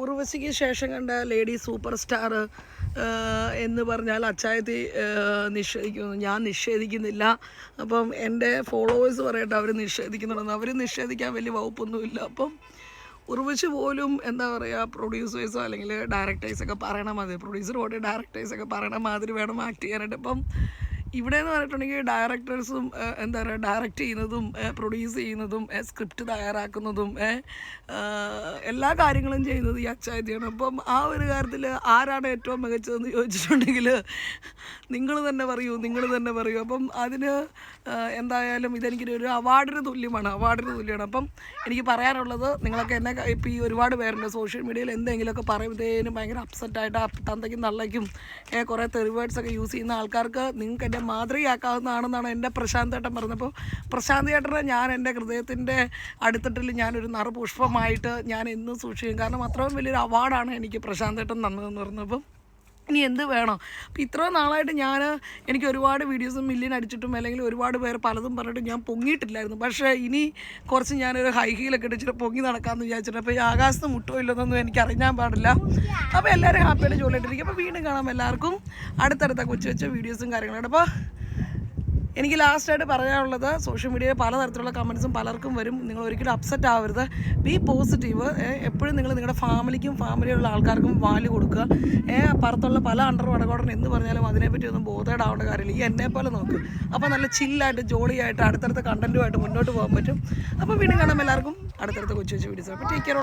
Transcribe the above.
ഉർവശിക്ക് ശേഷം കണ്ട lady super star എന്ന് പറഞ്ഞാൽ അച്ചായത്തി നിഷേധിക്കുന്നു. ഞാൻ നിഷേധിക്കുന്നില്ല. അപ്പം എൻ്റെ ഫോളോവേഴ്സ് പറയട്ടെ അവർ നിഷേധിക്കുന്നുണ്ടെന്ന്. അവർ നിഷേധിക്കാൻ വലിയ വകുപ്പൊന്നുമില്ല. അപ്പം ഉർവശി പോലും എന്താ പറയുക, പ്രൊഡ്യൂസേഴ്സോ അല്ലെങ്കിൽ ഡയറക്ടേഴ്സൊക്കെ പറയണ മാതിരി, പ്രൊഡ്യൂസർ പോയിട്ട് ഡയറക്ടേഴ്സൊക്കെ പറയണ മാതിരി വേണം ആക്ട് ചെയ്യാനായിട്ട്. ഇപ്പം ഇവിടെ എന്ന് പറഞ്ഞിട്ടുണ്ടെങ്കിൽ ഡയറക്ടേഴ്സും എന്താ പറയുക, ഡയറക്റ്റ് ചെയ്യുന്നതും പ്രൊഡ്യൂസ് ചെയ്യുന്നതും സ്ക്രിപ്റ്റ് തയ്യാറാക്കുന്നതും എല്ലാ കാര്യങ്ങളും ചെയ്യുന്നത് ഈ അച്ചായത്തിയാണ്. അപ്പം ആ ഒരു കാര്യത്തിൽ ആരാണ് ഏറ്റവും മികച്ചതെന്ന് ചോദിച്ചിട്ടുണ്ടെങ്കിൽ നിങ്ങൾ തന്നെ പറയൂ. അപ്പം അതിന് എന്തായാലും ഇതെനിക്കൊരു അവാർഡിന് തുല്യമാണ്. അപ്പം എനിക്ക് പറയാനുള്ളത്, നിങ്ങളൊക്കെ എന്നെ ഇപ്പോൾ ഈ ഒരുപാട് പേരുണ്ട് സോഷ്യൽ മീഡിയയിൽ എന്തെങ്കിലുമൊക്കെ പറയുമ്പോഴത്തേനും ഭയങ്കര അപ്സെറ്റായിട്ട് തന്തയ്ക്കും തള്ളയ്ക്കും കുറേ തെറിവേഡ്സൊക്കെ യൂസ് ചെയ്യുന്ന ആൾക്കാർക്ക് നിങ്ങൾക്ക് എന്നെ മാതൃകയാക്കാവുന്നതാണെന്നാണ് എൻ്റെ പ്രശാന്ത് ഏട്ടൻ പറഞ്ഞത്. അപ്പോൾ പ്രശാന്ത് ഏട്ടനെ ഞാൻ എൻ്റെ ഹൃദയത്തിൻ്റെ അടിത്തട്ടിൽ ഞാനൊരു നറുപുഷ്പമായിട്ട് ഞാൻ എന്നും സൂക്ഷിക്കും. കാരണം അത്രയും വലിയൊരു അവാർഡാണ് എനിക്ക് പ്രശാന്ത് ഏട്ടൻ തന്നതെന്ന് പറഞ്ഞപ്പം ഇനി എന്ത് വേണം. അപ്പോൾ ഇത്രയും നാളായിട്ട് എനിക്ക് ഒരുപാട് വീഡിയോസും മില്യൻ അടിച്ചിട്ടും അല്ലെങ്കിൽ ഒരുപാട് പേർ പലതും പറഞ്ഞിട്ട് ഞാൻ പൊങ്ങിയിട്ടില്ലായിരുന്നു. പക്ഷേ ഇനി കുറച്ച് ഞാനൊരു ഹൈ ഹീലൊക്കെ ഇട്ടിട്ട് പൊങ്ങി നടക്കാമെന്ന് വിചാരിച്ചിട്ട്, അപ്പോൾ ഈ ആകാശത്ത് മുട്ടോ ഇല്ലെന്നൊന്നും എനിക്ക് അറിയാൻ പാടില്ല. അപ്പോൾ എല്ലാവരും ഹാപ്പിയായിട്ട് ജോലിയായിട്ടിരിക്കും. അപ്പോൾ വീണ്ടും കാണാം എല്ലാവർക്കും അടുത്തടുത്ത കൊച്ചു വീഡിയോസും കാര്യങ്ങളാണ്. അപ്പോൾ എനിക്ക് ലാസ്റ്റായിട്ട് പറയാനുള്ളത്, സോഷ്യൽ മീഡിയയിൽ പലതരത്തിലുള്ള കമൻസും പലർക്കും വരും. നിങ്ങൾ ഒരിക്കലും അപ്സെറ്റ് ആവരുത്. B positive. എപ്പോഴും നിങ്ങൾ നിങ്ങളുടെ ഫാമിലിയുള്ള ആൾക്കാർക്കും വാല്യൂ കൊടുക്കുക. പുറത്തുള്ള പല അണ്ടർ വടകോടൻ എന്ന് പറഞ്ഞാലും അതിനെപ്പറ്റി ഒന്നും ബോധേഡാവേണ്ട കാര്യമില്ല. ഈ എന്നെപ്പോലെ നോക്ക്. അപ്പോൾ നല്ല ചില്ലായിട്ട് ജോളിയായിട്ട് അടുത്തടുത്ത കണ്ടൻറ്റുമായിട്ട് മുന്നോട്ട് പോകാൻ പറ്റും. അപ്പോൾ വീണ്ടും കാണാം എല്ലാവർക്കും അടുത്തടുത്ത കൊച്ചു വീഡിയോസ്. അപ്പോൾ ടേക്ക് കെയർ.